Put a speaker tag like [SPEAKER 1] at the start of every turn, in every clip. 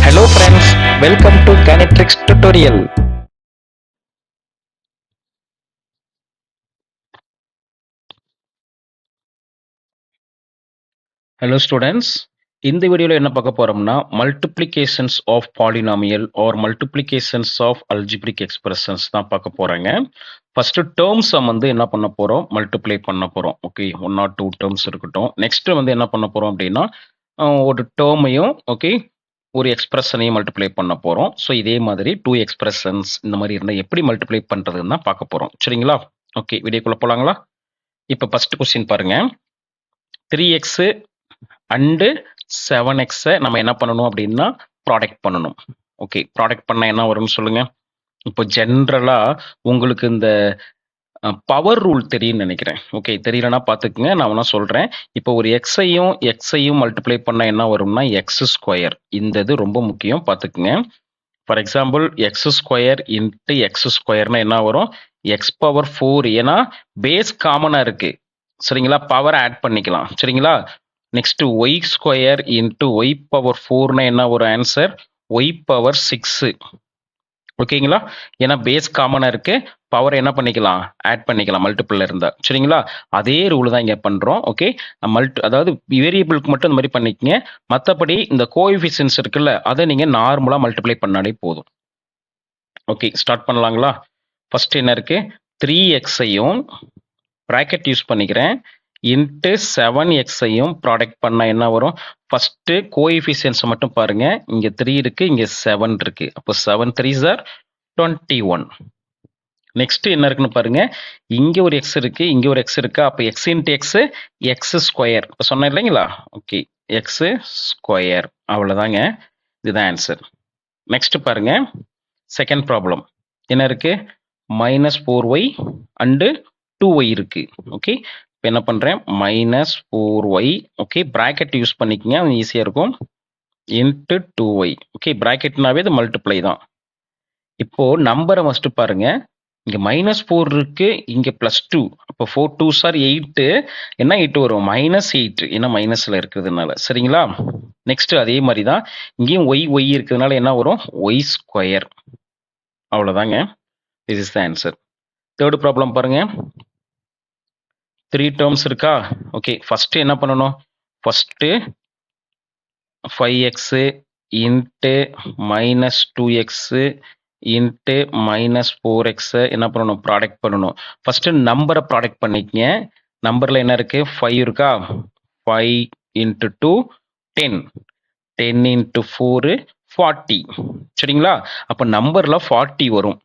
[SPEAKER 1] Hello friends, welcome to Canitrix tutorial. Hello students, இந்த வீடியோல என்ன பார்க்க போறோம்னா multiplications of polynomial or multiplications of algebraic expressions தான் பார்க்க போறாங்க. ஃபர்ஸ்ட் டேர்ம்ஸ் வந்து என்ன பண்ண போறோம், மல்டிப்ளை பண்ண போறோம். ஓகே, 1 or 2 டேர்ம்ஸ் இருக்கட்டும். நெக்ஸ்ட் வந்து என்ன பண்ண போறோம் அப்படின்னா ஒரு டேர்மையும் ஓகே ஒரு எக்ஸ்பிரஷனையும் மல்டிப்ளை பண்ண போறோம். ஸோ இதே மாதிரி 2 எக்ஸ்பிரஷன்ஸ் இந்த மாதிரி இருந்தால் எப்படி மல்டிப்ளை பண்றதுன்னு தான் பார்க்க போறோம். சரிங்களா? ஓகே, வீடியோக்குள்ள போலாங்களா? இப்போ ஃபர்ஸ்ட் கொஸ்டின் பாருங்க. 3x அண்டு 7x நம்ம என்ன பண்ணணும் அப்படின்னா ப்ராடக்ட் பண்ணணும். ஓகே, ப்ராடக்ட் பண்ண என்ன வரும்னு சொல்லுங்க. இப்போ ஜென்ரலா உங்களுக்கு இந்த பவர் ரூல் தெரியும்னு நினைக்கிறேன். ஓகே, தெரியலனா பார்த்துக்குங்க, நான் வேணா சொல்றேன். இப்போ ஒரு எக்ஸையும் மல்டிப்ளை பண்ண என்ன வரும்னா எக்ஸ் ஸ்கொயர். இந்த இது ரொம்ப முக்கியம், பார்த்துக்குங்க. For example x square into x ஸ்கொயர்னா என்ன வரும், எக்ஸ் பவர் 4. ஏன்னா பேஸ் காமனா இருக்கு. சரிங்களா? பவர் ஆட் பண்ணிக்கலாம். சரிங்களா? Next y square into y power 4னா என்ன ஒரு ஆன்சர், ஒய் பவர் 6. ஓகேங்களா? ஏன்னா பேஸ் காமனா இருக்கு, பவர் என்ன பண்ணிக்கலாம், ஆட் பண்ணிக்கலாம் மல்டிபிள் இருந்தா. சரிங்களா? அதே ரூல் தான் இங்க பண்றோம். ஓகே, அதாவது வேரியபிளுக்கு மட்டும் இந்த மாதிரி பண்ணிக்கங்க. மற்றபடி இந்த கோஎஃபிஷியன்ஸ் இருக்குல்ல, அதை நீங்க நார்மலா மல்டிப்ளை பண்ணாலே போதும். Okay, start பண்ணலாங்களா? ஃபர்ஸ்ட் என்ன இருக்கு, 3xஐயும் பிராக்கெட் யூஸ் பண்ணிக்கிறேன் இன்ட்டு 7xஐயும் ப்ராடக்ட் பண்ணா என்ன வரும், ஃபர்ஸ்ட் கோஎஃபிஷியன்ஸ் மட்டும் பாருங்க. இங்க 3 இருக்கு, இங்க 7 இருக்கு. அப்போ 7 3s are 21. நெக்ஸ்ட் என்ன இருக்குன்னு பாருங்க, இங்க ஒரு எக்ஸ் இருக்கு, இங்க ஒரு எக்ஸ் இருக்கு. அப்போ X into X, X square. இப்போ சொன்னேன் இல்லைங்களா? Okay, x square. அவ்வளோதாங்க, இதுதான் ஆன்சர். நெக்ஸ்ட் பாருங்க, செகண்ட் ப்ராப்ளம் என்ன இருக்கு, -4y அண்டு 2y இருக்கு. ஓகே, இப்போ என்ன பண்றேன், -4y. ஓகே, பிராக்கெட் யூஸ் பண்ணிக்கங்க, அது ஈஸியா இருக்கும். Into 2y. ஓகே, பிராக்கெட்னாவே இது மல்டிப்ளை தான். இப்போ நம்பரை ஃபர்ஸ்ட் பாருங்க, இங்க -4 இருக்கு, இங்க +2. அப்போ 4 2s are 8. என்ன 8 வரும், -8. ஏன்னா மைனஸ்ல இருக்கிறதுனால. சரிங்களா? நெக்ஸ்ட் அதே மாதிரி தான் இங்கேயும் ஒய் இருக்கிறதுனால என்ன வரும், ஒய் ஸ்கொயர். அவ்வளோதாங்க, this is the answer. Third problem பாருங்க, 3 டேர்ம்ஸ் இருக்கா. ஓகே, ஃபர்ஸ்ட் என்ன பண்ணணும், first 5x into -2x into -4x என்ன பண்ணணும், ப்ராடக்ட் பண்ணணும். ஃபர்ஸ்ட் நம்பரை ப்ராடக்ட் பண்ணிக்கங்க. நம்பர்ல என்ன இருக்கு, 5 இருக்கா. 5 இன்ட்டு 2 10, 10 இன்ட்டு 4 40. சரிங்களா? அப்போ நம்பர்ல 40 வரும்.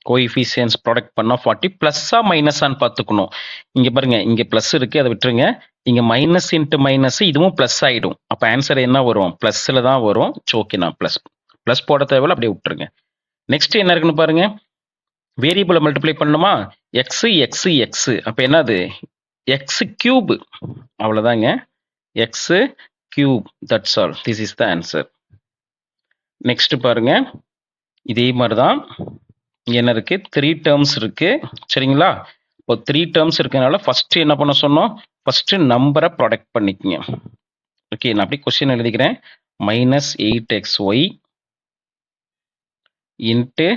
[SPEAKER 1] கோஎஃபிஷியன்ஸ் ப்ராடக்ட் பண்ணா 40. பிளஸ்ஸா மைனஸான்னு பார்த்துக்கணும். இங்க பாருங்க, இங்க பிளஸ் இருக்கு, அதை விட்டுருங்க. இங்க மைனஸ் இன்ட்டு மைனஸ், இதுவும் பிளஸ் ஆயிடும். அப்ப ஆன்சர் என்ன வரும், பிளஸ்ல தான் வரும். ஓகே, நான் பிளஸ் போட தேவையில்ல, அப்படியே விட்டுருங்க. நெக்ஸ்ட் என்ன இருக்குன்னு பாருங்க, வேரியபிளை மல்டிப்ளை பண்ணுமா, எக்ஸ் எக்ஸ் எக்ஸ். அப்ப என்னது, எக்ஸ் கியூப். அவ்வளவுதாங்க, X cube. That's all, this is the answer. Next பாருங்க, இதே மாதிரிதான் இங்க என்ன இருக்கு, 3 டேர்ம்ஸ் இருக்கு. சரிங்களா? இப்போ 3 டேர்ம்ஸ் இருக்கனால ஃபர்ஸ்ட் என்ன பண்ண சொன்னோம், ஃபர்ஸ்ட் நம்பரை ப்ராடக்ட் பண்ணிக்கங்க. ஓகே, நான் அப்படியே கொஸ்டின் எழுதிக்கிறேன். -8xy into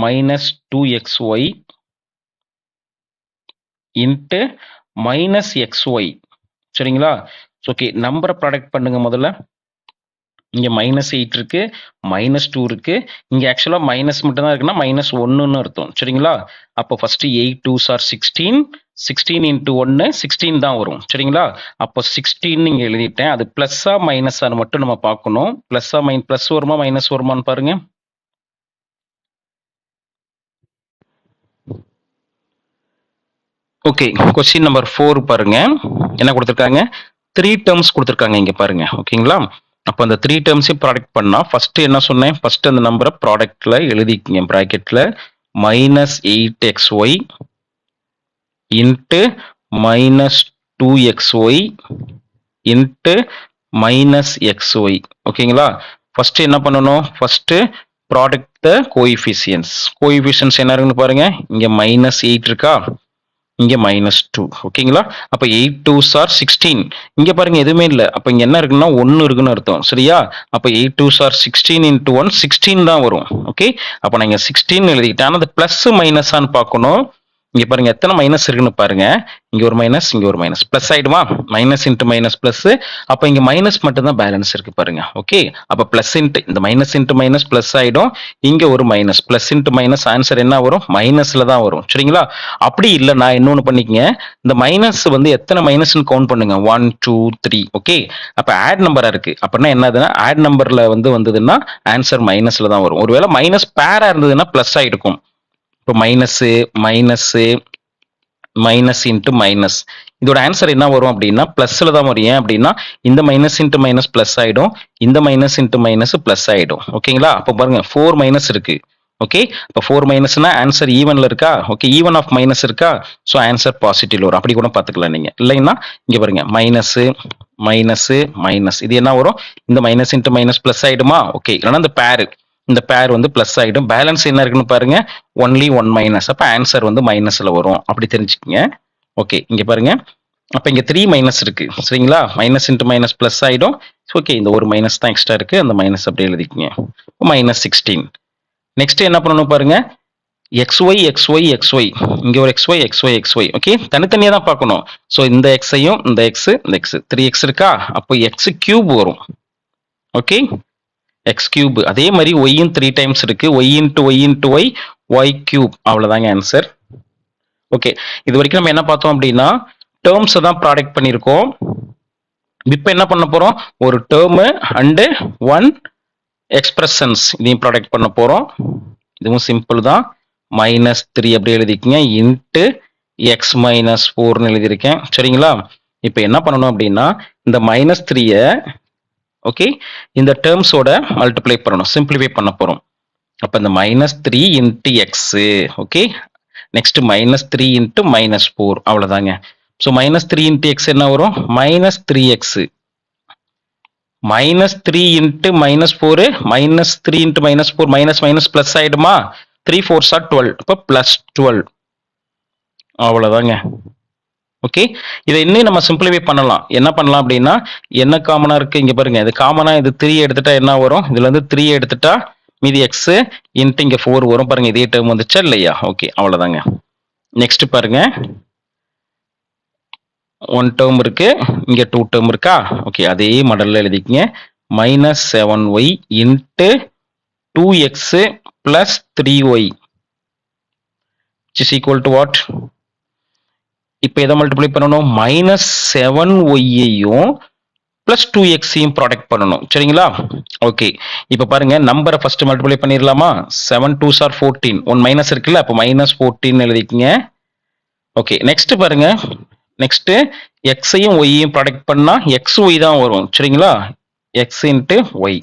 [SPEAKER 1] -2xy into -xy. சரிங்களா? ஓகே, நம்பரை ப்ராடக்ட் பண்ணுங்க முதல்ல. இங்க -8 இருக்கு, -2 இருக்கு. இங்க ஆக்சுவலா மைனஸ் மட்டும் தான் இருக்குன்னா -1ன்னு அர்த்தம். சரிங்களா? அப்போ ஃபர்ஸ்ட் 8 2s are 16, 16 இன்ட்டு 1 16 தான் வரும். சரிங்களா? அப்போ 16 இங்க எழுதிட்டேன். அது பிளஸ்ஸா மைனஸான்னு மட்டும் நம்ம பார்க்கணும். பிளஸ்ஸா பிளஸ் வருமா மைனஸ் வருமான்னு பாருங்க. ஓகே, கொஸ்டின் நம்பர் 4 பாருங்க, என்ன கொடுத்துருக்காங்க, 3 டேர்ம்ஸ் கொடுத்துருக்காங்க இங்க பாருங்க. ஓகேங்களா? அப்போ அந்த 3 டேர்ம்ஸையும் ப்ராடக்ட் பண்ணா ஃபர்ஸ்ட் என்ன சொன்னேன், ஃபர்ஸ்ட் அந்த நம்பரை ப்ராடக்ட்ல எழுதிக்கங்க பிராக்கெட்ல. -8xy into -2xy into -xy. ஓகேங்களா? ஃபர்ஸ்ட் என்ன பண்ணணும், ஃபர்ஸ்ட் ப்ராடக்ட் த கோஎஃபிஷியன்ஸ். கோஎஃபிஷியன்ஸ் என்ன இருக்குன்னு பாருங்க, இங்க -8 இருக்கா. இங்க -2. ஓகேங்களா? அப்ப 8 2s are 16. இங்க பாருங்க எதுவுமே இல்ல. அப்ப இங்க என்ன இருக்குன்னா 1 இருக்குன்னு அர்த்தம். சரியா? அப்ப 8 2s are 16 into 1 16 தான் வரும். ஓகே? அப்ப நான் இங்க 16 எழுதிக்கிட்டேன். ஆனா அது பிளஸ் மைனஸான்னு பார்க்கணும். இங்க பாருங்க எத்தனை மைனஸ் இருக்குன்னு பாருங்க. இங்க ஒரு மைனஸ், இங்க ஒரு மைனஸ். பிளஸ் ஆயிடுமா? Minus into minus plus. அப்ப இங்க மைனஸ் மட்டும் தான் பேலன்ஸ் இருக்கு பாருங்க. ஓகே? அப்ப பிளஸ் இன்ட்டு இந்த மைனஸ் இன்ட்டு மைனஸ் பிளஸ் ஆயிடும். இங்க ஒரு minus. Plus into minus answer என்ன வரும்? மைனஸ்ல தான் வரும். சரிங்களா? அப்படி இல்ல நான் இன்னொன்னு பண்ணிக்கங்க. இந்த மைனஸ் வந்து எத்தனை மைனஸ்னு கவுண்ட் பண்ணுங்க. 1 2 3. ஓகே? அப்ப ஆட் நம்பரா இருக்கு. அப்படின்னா என்னதுன்னா ஆட் நம்பர்ல வந்ததுன்னா ஆன்சர் மைனஸ்ல தான் வரும். ஒருவேளை மைனஸ் பேரா இருந்ததுன்னா பிளஸ் ஆயிருக்கும். இப்போ minus minus minus into minus. இதோட ஆன்சர் என்ன வரும் அப்படின்னா பிளஸ்ல தான் வரும். ஏன் அப்படின்னா இந்த மைனஸ் இன்ட்டு மைனஸ் பிளஸ் ஆயிடும், இந்த மைனஸ் இன்ட்டு மைனஸ் பிளஸ் ஆயிடும். ஓகேங்களா? அப்போ பாருங்க 4 மைனஸ் இருக்கு. ஓகே? இப்போ 4 மைனஸ்னா ஆன்சர் ஈவன்ல இருக்கா? ஓகே, ஈவன் ஆஃப் மைனஸ் இருக்கா? ஸோ ஆன்சர் பாசிட்டிவ்ல வரும். அப்படி கூட பார்த்துக்கலாம் நீங்க. இல்லைன்னா இங்க பாருங்க மைனஸ் மைனஸ் மைனஸ். இது என்ன வரும்? இந்த மைனஸ் இன்ட்டு மைனஸ் பிளஸ் ஆயிடுமா? ஓகே, இல்லைன்னா இந்த பேர் இந்த பேர் வந்து பிளஸ் ஆயிடும். பேலன்ஸ் என்ன இருக்குன்னு பாருங்க, ஒன்லி 1 மைனஸ். அப்ப ஆன்சர் வந்து மைனஸ்ல வரும். அப்படி தெரிஞ்சுக்கங்க. ஓகே, இங்க பாருங்க. அப்ப இங்க 3 மைனஸ் இருக்கு. சரிங்களா? மைனஸ் இன்ட்டு மைனஸ் பிளஸ் ஆயிடும். ஓகே, இந்த ஒரு மைனஸ் தான் எக்ஸ்ட்ரா இருக்கு. அந்த மைனஸ் அப்படியே எழுதிக்கங்க. -16. நெக்ஸ்ட் என்ன பண்ணணும் பாருங்க, xy xy xy. இங்க ஒரு xy xy xy. ஓகே, தனித்தனியா தான் பார்க்கணும். ஸோ இந்த எக்ஸையும் இந்த எக்ஸ் இந்த எக்ஸ் 3x இருக்கா? அப்போ எக்ஸ் கியூப் வரும். Okay, x cube. அதே மாதிரி ஒய்யும் 3 டைம்ஸ் இருக்கு. Y into y y cube. அவ்வளவுதாங்க ஆன்சர். ஓகே, இது வரைக்கும் நம்ம என்ன பார்த்தோம் அப்படின்னா டேர்ம்ஸ் தான் ப்ராடக்ட் பண்ணியிருக்கோம். இப்போ என்ன பண்ண போறோம், ஒரு டேர்ம் அண்டு 1 எக்ஸ்பிரஷன்ஸ் இதையும் ப்ராடக்ட் பண்ண போறோம். இதுவும் சிம்பிள் தான். -3 அப்படி எழுதிக்கங்க இன்ட்டு எக்ஸ் -4ன்னு எழுதியிருக்கேன். சரிங்களா? இப்போ என்ன பண்ணணும் அப்படின்னா இந்த -3 ஓகே இந்த டேர்ம்ஸோட மல்டிப்ளை பண்ணணும், சிம்பிளிஃபை பண்ண போறோம். அப்ப இந்த -3 into X. Okay, next -3 into -4. அவ்வளவுதாங்க. ஸோ -3 இன்ட்டு எக்ஸ் என்ன வரும்? -3x. -3 into -4 -3 into -4 minus minus plus ஆயிடுமா? 3 4s are 12. இப்போ +12. அவ்வளவுதாங்க. ஓகே, இதை இன்னும் நம்ம சிம்பிளிஃபை பண்ணலாம். என்ன பண்ணலாம் அப்படின்னா என்ன காமனா இருக்கு இங்க பாருங்க. இது காமனா இது 3 எடுத்துட்டா என்ன வரும்? இதுல இருந்து 3 எடுத்துட்டா மீதி எக்ஸ் இன்ட்டு இங்க 4 வரும். பாருங்க இதே டேர்ம் வந்துச்சா இல்லையா? ஓகே, அவ்வளவுதாங்க. நெக்ஸ்ட் பாருங்க, 1 டேர்ம் இருக்கு, இங்க 2 டேர்ம் இருக்கா? ஓகே, அதே மாடல்ல எழுதிக்கங்க. -7y into 2x plus 3y is equal to what? இப்போ எதை மல்டிப்ளை பண்ணணும்? -7y-ஐயும் பிளஸ் 2x-ஐயும் ப்ராடக்ட் பண்ணணும். சரிங்களா? ஓகே, இப்போ பாருங்க நம்பரை ஃபர்ஸ்ட் மல்டிப்ளை பண்ணிடலாமா? 7 2s are 14. 1 மைனஸ் இருக்குல்ல, அப்போ -14 எழுதிக்கங்க. ஓகே, நெக்ஸ்ட் பாருங்க, நெக்ஸ்ட் எக்ஸையும் ஒய்யையும் ப்ராடக்ட் பண்ணா எக்ஸ் ஒய் தான் வரும். சரிங்களா? X into y.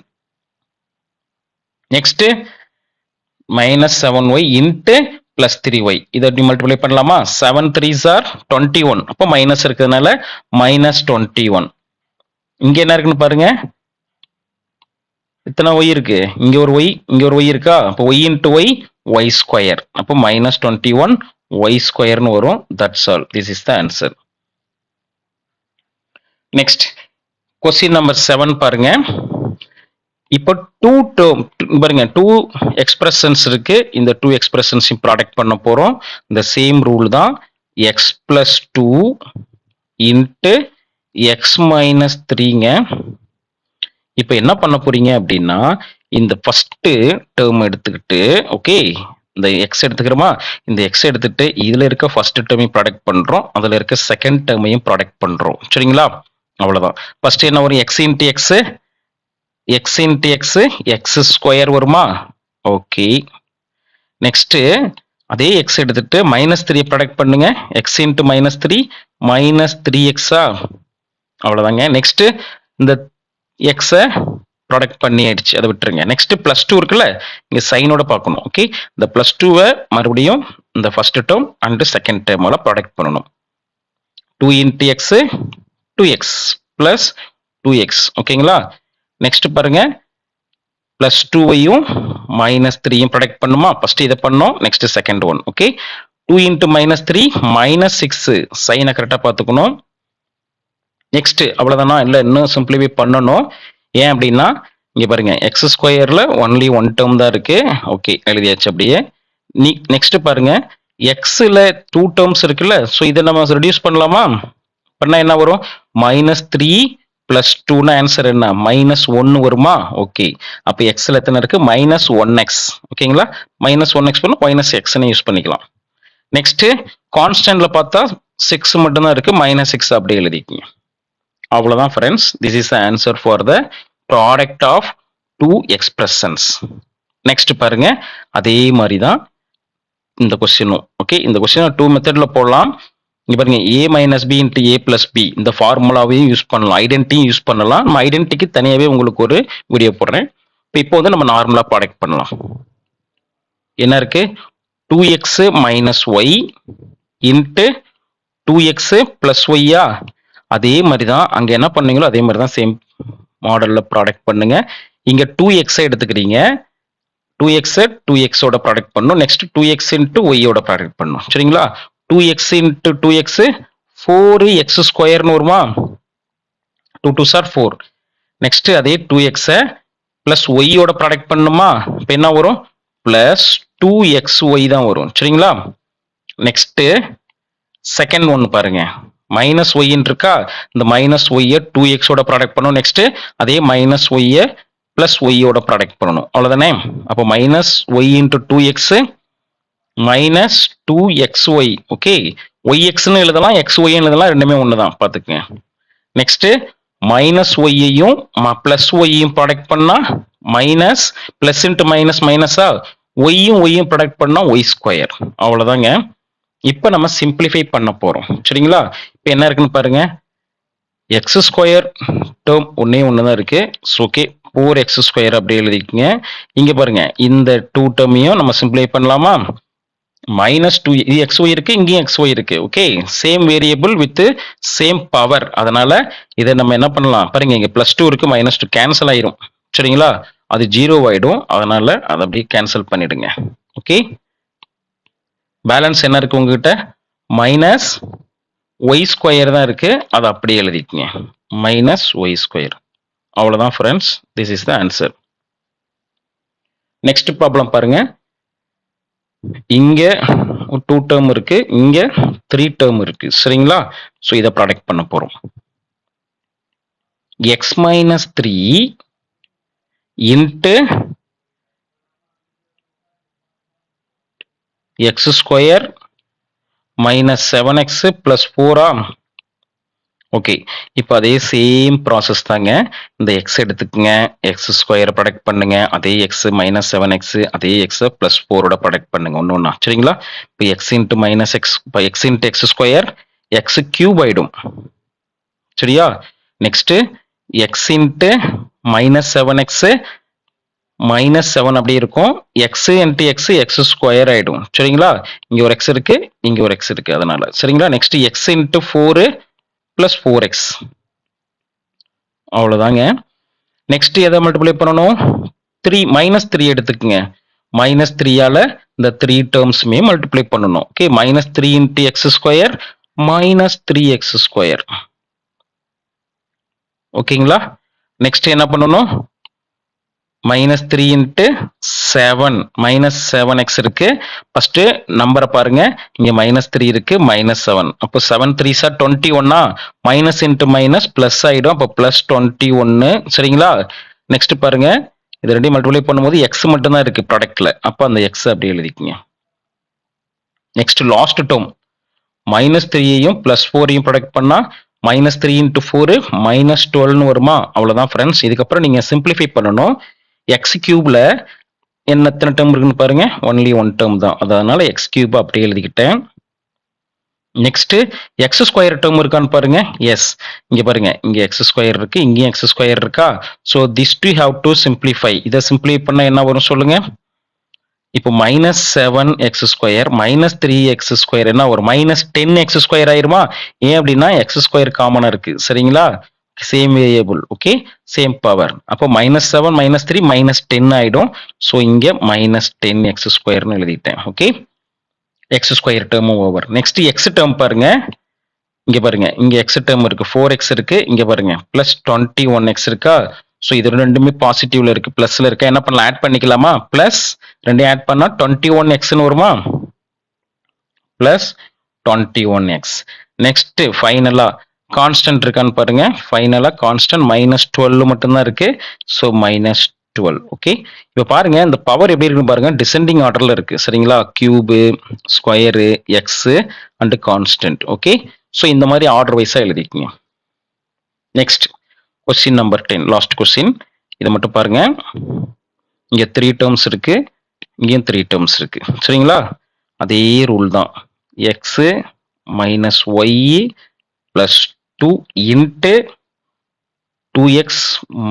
[SPEAKER 1] Next -7y into plus 3y. இதை எப்படி மல்டிப்ளை பண்ணலாமா? 7 3s are 21. அப்போ மைனஸ் இருக்கிறதுனால -21. இங்க என்ன இருக்குன்னு பாருங்க, இத்தனை ஒய் இருக்கு, இங்க ஒரு ஒய் இங்க ஒரு ஒய் இருக்கா? அப்போ y into y y square. அப்போ -21 ஒய் ஸ்கொயர்னு வரும். That's all. This is the answer. Next question number 7 பாருங்க. இப்போ 2 டேர்ம் பாருங்க, 2 எக்ஸ்பிரஷன்ஸ் இருக்கு. இந்த 2 எக்ஸ்பிரஷன்ஸையும் ப்ராடக்ட் பண்ண போறோம். இந்த சேம் ரூல் தான். X plus 2 into x minus 3ங்க. இப்போ என்ன பண்ண போறீங்க அப்படின்னா இந்த ஃபர்ஸ்ட் டேர்ம் எடுத்துக்கிட்டு, ஓகே இந்த எக்ஸ் எடுத்துக்கிறோமா? இந்த எக்ஸ் எடுத்துட்டு இதுல இருக்க ஃபர்ஸ்ட் டேர்மையும் ப்ராடக்ட் பண்றோம், அதுல இருக்க செகண்ட் டேர்மையும் ப்ராடக்ட் பண்றோம். சரிங்களா? அவ்வளவுதான். ஃபர்ஸ்ட் என்ன வரும்? X into X, X into X X square வருமா? ஓகே, நெக்ஸ்ட் அதே எக்ஸ் எடுத்துட்டு -3 ப்ராடக்ட் பண்ணுங்க. X into -3 -3x-ஆ? அவ்வளவுதாங்க. நெக்ஸ்ட் இந்த எக்ஸை ப்ராடக்ட் பண்ணி ஆயிடுச்சு, அதை விட்டுருங்க. நெக்ஸ்ட் +2 இருக்குல்ல, இங்க சைனோட பார்க்கணும். ஓகே, இந்த +2-வை மறுபடியும் இந்த ஃபர்ஸ்ட் டேர்ம் அண்ட் செகண்ட் டேர்மோட ப்ராடக்ட் பண்ணணும். 2 into X 2x plus 2x. ஓகேங்களா? நெக்ஸ்ட் பாருங்க, +2-வையும் -3-யும் ப்ராடக்ட் பண்ணுமா? ஃபர்ஸ்ட் இதை பண்ணோம், next second one. Okay, 2 into minus three minus six. சைனை கரெக்டாக பார்த்துக்கணும். நெக்ஸ்ட் அவ்வளோதானா? இல்லை, இன்னும் சிம்பிளிஃபை பண்ணணும். ஏன் அப்படின்னா இங்கே பாருங்க, எக்ஸ் ஸ்கொயரில் ஒன்லி ஒன் டேர்ம் தான் இருக்கு. ஓகே, எழுதியாச்சு அப்படியே. நெக்ஸ்ட் பாருங்க, எக்ஸில் டூ டேர்ம்ஸ் இருக்குல்ல, ஸோ இதை நம்ம ரெடியூஸ் பண்ணலாமா? பண்ணால் என்ன வரும்? மைனஸ் த்ரீ பிளஸ் டூனா ஆன்சர் என்ன? மைனஸ் ஒன்று வருமா? ஓகே, அப்போ எக்ஸில் எத்தனை இருக்கு? Minus one x. ஓகேங்களா? மைனஸ் ஒன் எக்ஸ் பண்ண மைனஸ் எக்ஸ்ன்னு யூஸ் பண்ணிக்கலாம். நெக்ஸ்ட் கான்ஸ்டன்ட்ல பார்த்தா சிக்ஸ் மட்டும்தான் இருக்கு, மைனஸ் சிக்ஸ் அப்படியே எழுதிக்கிங்க. அவ்வளோதான் friends. This is the answer for the product of two expressions. Next பாருங்க, அதே மாதிரி தான் இந்த கொஸ்டினும். ஓகே, இந்த கொஸ்டின் டூ மெத்தட்ல போடலாம். இங்க பாருங்க, a minus B into A plus B, இந்த ஃபார்முலாவையும் யூஸ் பண்ணலாம், ஐடென்டிட்டியும் யூஸ் பண்ணலாம். நம்ம ஐடென்டிட்டிக்கு தனியாகவே உங்களுக்கு ஒரு வீடியோ போடுறேன். இப்போ வந்து நம்ம நார்மலா ப்ராடக்ட் பண்ணலாம். என்ன இருக்கு? 2x minus y into 2x plus ஒய்யா. அதே மாதிரி தான் அங்கே என்ன பண்ணீங்களோ அதே மாதிரி தான் சேம் மாடலில் ப்ராடக்ட் பண்ணுங்க. இங்கே 2x எடுத்துக்கிறீங்க, 2x ஓட ப்ராடக்ட் பண்ணணும். நெக்ஸ்ட் 2x இன்ட்டு ஒய்யோட ப்ராடக்ட் பண்ணணும். சரிங்களா? 2x இன்ட்டு 2x 4x ஸ்கொயர்னு வருமா? 2 2s are 4. நெக்ஸ்ட் அதே 2x பிளஸ் ஒய்யோட ப்ராடக்ட் பண்ணணுமா? இப்போ என்ன வரும்? பிளஸ் 2xy தான் வரும். சரிங்களா? நெக்ஸ்ட் செகண்ட் ஒன் பாருங்க, மைனஸ் ஒய்ன்னு இருக்கா, இந்த மைனஸ் ஒய்யை 2xோட ப்ராடக்ட் பண்ணணும். நெக்ஸ்ட் அதே மைனஸ் ஒய்யை பிளஸ் ஒய்யோட ப்ராடக்ட் பண்ணணும். அவ்வளோதானே? அப்போ minus y into 2x minus 2xy. Okay, ஒய்எக்ஸ்ன்னு எழுதலாம், எக்ஸ்ஒய்ன்னு எழுதலாம், ரெண்டுமே ஒன்று தான், பார்த்துக்குங்க. நெக்ஸ்ட் மைனஸ் ஒய்யையும் பிளஸ் ஒய்யும் ப்ராடக்ட் பண்ணா மைனஸ், பிளஸ் இன்ட்டு மைனஸ் மைனஸா, ஒய்யும் ப்ராடக்ட் பண்ணா ஒய் ஸ்கொயர். அவ்வளோதாங்க. இப்போ நம்ம சிம்பிளிஃபை பண்ண போறோம். சரிங்களா? இப்போ என்ன இருக்குன்னு பாருங்க, எக்ஸ் ஸ்கொயர் டேர்ம் ஒன்னே ஒன்று தான் இருக்கு. ஓகே, 4x ஸ்கொயர் அப்படி எழுதிக்கங்க. இங்க பாருங்க, இந்த டூ டேர்மையும் நம்ம சிம்பிளை பண்ணலாமா? மைனஸ் டூ, இது xy இருக்கு, இங்கேயும் xy இருக்கு. Okay, same variable with same power. அதனால இதை நம்ம என்ன பண்ணலாம் பாருங்க, இங்க பிளஸ் டூ இருக்கு, மைனஸ் டூ கேன்சல் ஆயிரும். சரிங்களா? அது ஜீரோ ஆயிடும். அதனால அதை அப்படியே கேன்சல் பண்ணிடுங்க. ஓகே, பேலன்ஸ் என்ன இருக்கு உங்ககிட்ட? மைனஸ் ஒய் ஸ்கொயர் தான் இருக்கு, அதை அப்படியே எழுதிக்கங்க, மைனஸ் ஒய் ஸ்கொயர். அவ்வளவுதான் friends, this is the answer. Next problem பாருங்க, இங்க டூ டேர்ம் இருக்கு, இங்க த்ரீ டேர்ம் இருக்கு. சரிங்களா? ஸோ இதை ப்ராடக்ட் பண்ண போறோம். X minus three into X square minus 7x plus 4. Okay, இப்போ அதே சேம் ப்ராசஸ் தாங்க. இந்த எக்ஸ் எடுத்துக்கங்க, எக்ஸ் ஸ்கொயர் ப்ராடக்ட் பண்ணுங்க, அதே எக்ஸ் மைனஸ் 7x, அதே எக்ஸ் பிளஸ் 4ஓட ப்ராடக்ட் பண்ணுங்க ஒன்று ஒன்றா. சரிங்களா? இப்போ எக்ஸ் இன்ட்டு மைனஸ் எக்ஸ், இப்போ X into X square X cube ஆயிடும். சரியா? Next x into minus 7x minus 7 அப்படி இருக்கும், X into X X square ஆயிடும். சரிங்களா? இங்க ஒரு எக்ஸ் இருக்கு, இங்க ஒரு எக்ஸ் இருக்கு, அதனால. சரிங்களா? Next x into 4 plus 4x. அவ்வளவுதாங்க. நெக்ஸ்ட் எதை மல்டிப்ளை பண்ணணும்? 3 மைனஸ் 3 எடுத்துக்கங்க, மைனஸ் 3ஆல இந்த த்ரீ டேர்ம்ஸுமே மல்டிப்ளை பண்ணணும். Okay, minus 3 into X square minus 3x square. ஓகேங்களா? நெக்ஸ்ட் என்ன பண்ணணும்? மைனஸ் 3 இன்ட்டு 7 மைனஸ் 7x இருக்கு. ஃபர்ஸ்ட் நம்பரை பாருங்க, இங்க மைனஸ் 3 இருக்கு, மைனஸ் 7. அப்போ 7 3 sir 21. Minus into minus plus ஆயிடும், அப்போ பிளஸ் 21. சரிங்களா? நெக்ஸ்ட் பாருங்க, இது ரெண்டையும் மல்டிப்ளை பண்ணும்போது எக்ஸ் மட்டும் தான் இருக்கு ப்ராடக்ட்ல, அப்போ அந்த எக்ஸ் அப்படி எழுதிக்கங்க. நெக்ஸ்ட் லாஸ்ட் டேர்ம் மைனஸ் 3ஐயும் பிளஸ் 4ஐயும் ப்ராடக்ட் பண்ணா மைனஸ் 3 இன்ட்டு 4 மைனஸ் 12 வருமா? அவ்வளவுதான் ஃப்ரெண்ட்ஸ். இதுக்கப்புறம் நீங்க சிம்பிளிஃபை பண்ணணும். எக்ஸ் கியூப்ல என்ன எத்தனை டேர்ம் இருக்குன்னு பாருங்க, ஒன்லி ஒன் டேர்ம் தான், அதனால எக்ஸ் கியூப் அப்படியே எழுதிக்கிட்டேன். நெக்ஸ்ட் எக்ஸ் ஸ்கொயர் டேர்ம் இருக்கான்னு பாருங்க. எஸ், இங்க பாருங்க, இங்க எக்ஸ் ஸ்கொயர் இருக்கு, இங்கேயும் எக்ஸ் ஸ்கொயர் இருக்கா. So this to have to simplify. இதை சிம்பிளிஃபை பண்ண என்ன வரும் சொல்லுங்க? இப்போ minus 7x square minus 3x square என்ன வரும்? மைனஸ் 10x ஸ்கொயர் ஆயிருமா? ஏன் அப்படின்னா எக்ஸ் ஸ்கொயர் காமனா இருக்கு. சரிங்களா? Same variable. Okay, same power. அப்போ மைனஸ் 7 மைனஸ் 3 மைனஸ் 10 ஆயிடும். ஸோ இங்க மைனஸ் 10x ஸ்கொயர்னு எழுதிட்டேன். ஓகே, எக்ஸ் ஸ்கொயர் டேர்மும் ஓவர். நெக்ஸ்ட் எக்ஸ் டேர்ம் பாருங்க, இங்க பாருங்க, இங்க எக்ஸ் டேர்ம் இருக்கு, 4x இருக்கு, இங்க பாருங்க பிளஸ் 21x இருக்கா. ஸோ இது ரெண்டுமே பாசிட்டிவ்ல இருக்கு, பிளஸ்ல இருக்கா. என்ன பண்ணலாம், ஆட் பண்ணிக்கலாமா? பிளஸ் ரெண்டையும் ஆட் பண்ணா 21xன்னு வருமா, பிளஸ் 21x. நெக்ஸ்ட் ஃபைனலா கான்ஸ்டன்ட் இருக்கான்னு பாருங்க, ஃபைனலா கான்ஸ்டன்ட் -12 மட்டும்தான் இருக்கு. ஸோ -12. ஓகே, இப்போ பாருங்க இந்த பவர் எப்படி இருக்குன்னு பாருங்க, டிசெண்டிங் ஆர்டர்ல இருக்கு சரிங்களா. Cube, square, x and constant. Okay, so இந்த மாதிரி ஆர்டர் வைஸா எழுதிக்கங்க. Next question number 10, last question. இதை மட்டும் பாருங்க, இங்க 3 டேர்ம்ஸ் இருக்கு, இங்கேயும் 3 டேர்ம்ஸ் இருக்கு சரிங்களா. அதே ரூல் தான், x minus y plus 2 into 2x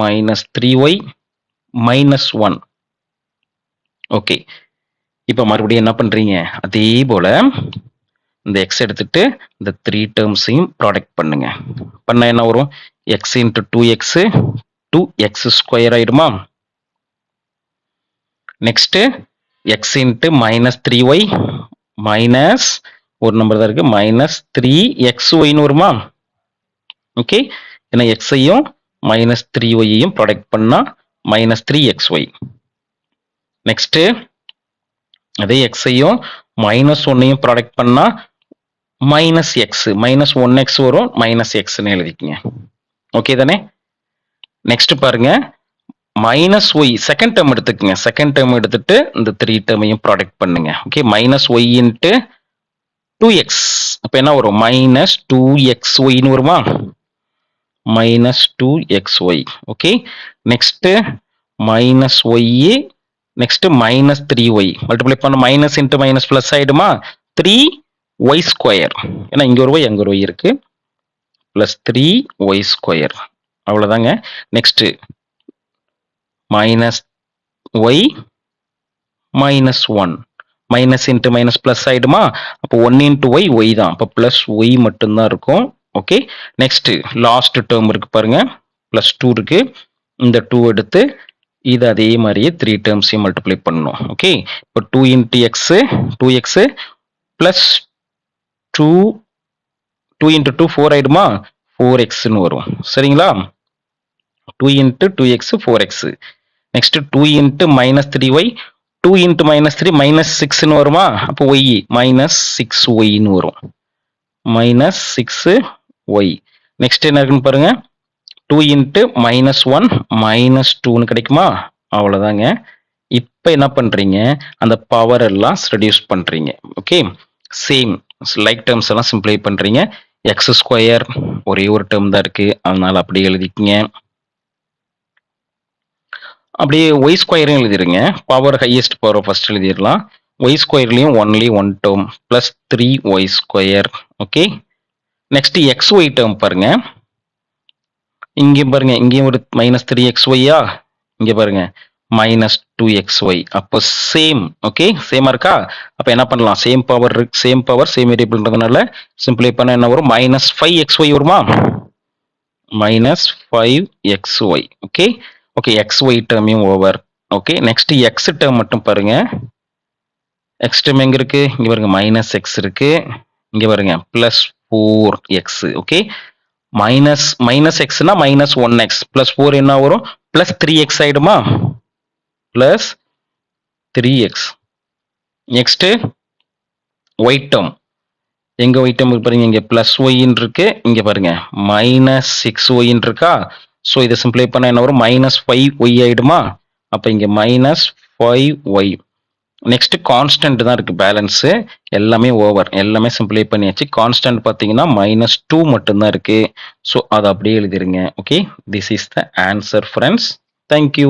[SPEAKER 1] minus 3y minus 1. Okay, இப்போ மறுபடியும் என்ன பண்றீங்க, அதே போல இந்த எக்ஸ் எடுத்துட்டு இந்த 3 டேர்ம்ஸையும் ப்ராடக்ட் பண்ணுங்க. பண்ண என்ன வரும், x into 2x 2x square ஆயிடுமா. Next x into minus 3y minus ஒரு நம்பர் தான் இருக்கு, மைனஸ் 3xyன்னு வருமா. ஓகே, ஏன்னா எக்ஸையும் மைனஸ் 3yையும் ப்ராடக்ட் பண்ணா மைனஸ் 3xy. நெக்ஸ்ட் அதே எக்ஸையும் மைனஸ் 1ஐயும் ப்ராடக்ட் பண்ணா மைனஸ் எக்ஸ், மைனஸ் 1x வரும், மைனஸ் எக்ஸ்ன்னு எழுதிக்கங்க. ஓகே தானே. நெக்ஸ்ட் பாருங்க, மைனஸ் ஒய் செகண்ட் டேர்ம் எடுத்துக்கங்க, செகண்ட் டேர்ம் எடுத்துட்டு இந்த 3 டேர்மையும் ப்ராடக்ட் பண்ணுங்க. Okay, minus y into 2x, அப்ப என்ன வரும், மைனஸ் 2xyன்னு வருமா, minus 2xy. Okay, next minus y, next minus 3y multiply பண்ண மைனஸ் இன்ட்டு மைனஸ் பிளஸ் ஆயிடுமா, 3y ஸ்கொயர், ஏன்னா இங்க ஒரு y அங்க ஒரு y இருக்கு, பிளஸ் 3y ஸ்கொயர். அவ்வளவுதாங்க. Next minus y minus 1, minus into minus plus ஆயிடுமா, அப்போ 1 இன்ட்டு ஒய் ஒய் தான், அப்போ பிளஸ் ஒய் மட்டும்தான் இருக்கும். ஓகே, நெக்ஸ்ட் லாஸ்ட் டேர்ம் இருக்கு பாருங்க, பிளஸ் 2 இருக்கு, இந்த 2 எடுத்து இது அதே மாதிரியே 3 டேர்ம்ஸையும் மல்டிப்ளை பண்ணணும். ஓகே, இப்போ 2 into X 2x plus 2 into 2 4 ஆயிடுமா, 4xன்னு வரும் சரிங்களா. 2 into 2x 4x. Next 2 into minus 3y 2 into minus 3 minus 6ன்னு வருமா, அப்போ y மைனஸ் 6yன்னு வரும், மைனஸ் 6y. நெக்ஸ்ட் என்ன இருக்குன்னு பாருங்க, 2 இன்ட்டு மைனஸ் 1 மைனஸ் 2ன்னு கிடைக்குமா. அவ்வளோதாங்க. இப்போ என்ன பண்றீங்க, அந்த பவர் எல்லாம் ரெடியூஸ் பண்றீங்க. ஓகே, சேம் லைக் டேர்ம்ஸ் எல்லாம் சிம்பிளை பண்றீங்க. எக்ஸ் ஸ்கொயர் ஒரே ஒரு டேர்ம் தான் இருக்கு, அதனால அப்படியே எழுதிக்கங்க. அப்படியே ஒய் ஸ்கொயரும் எழுதிருங்க, பவர் ஹையஸ்ட் பவர் ஃபர்ஸ்ட் எழுதிடலாம். ஒய் ஸ்கொயர்லையும் only one term plus 3y square. Okay, next x y term பாருங்க, இங்கேயும் பாருங்க, இங்கேயும் ஒரு மைனஸ் 3xyயா, இங்க பாருங்க மைனஸ் 2xy. அப்போ சேம். ஓகே, சேமா இருக்கா. அப்ப என்ன பண்ணலாம், சேம் பவர் சேம் வேரியபிள்ன்றதுனால சிம்பிளை பண்ண என்ன வரும், மைனஸ் 5xy வருமா, minus 5xy. Okay okay, xy டேர்மையும் over. Okay, next x term மட்டும் பாருங்க, எக்ஸ் டேர்ம் எங்க இருக்கு, இங்க பாருங்க மைனஸ் எக்ஸ் இருக்கு, இங்க பாருங்க பிளஸ் 4x. ஓகே, மைனஸ் எக்ஸ்னா மைனஸ் 1x பிளஸ் 4 என்ன வரும், பிளஸ் 3x ஆயிடுமா, plus 3x. Next y term, எங்க ஒய் டேர்ம் பாருங்க, இங்க பிளஸ் ஒய்ன்னு இருக்கு, இங்க பாருங்க மைனஸ் 6y இருக்கா. ஸோ இதை சிம்பிளை பண்ண என்ன வரும், மைனஸ் 5y ஆயிடுமா. அப்ப இங்க மைனஸ் 5y. நெக்ஸ்ட் கான்ஸ்டன்ட் தான் இருக்கு, பேலன்ஸ் எல்லாமே ஓவர், எல்லாமே சிம்பிளை பண்ணியாச்சு. கான்ஸ்டன்ட் பார்த்தீங்கன்னா மைனஸ் 2 மட்டும்தான் இருக்கு. ஸோ அதை அப்படியே எழுதிருங்க. Okay, this is the answer friends. Thank you.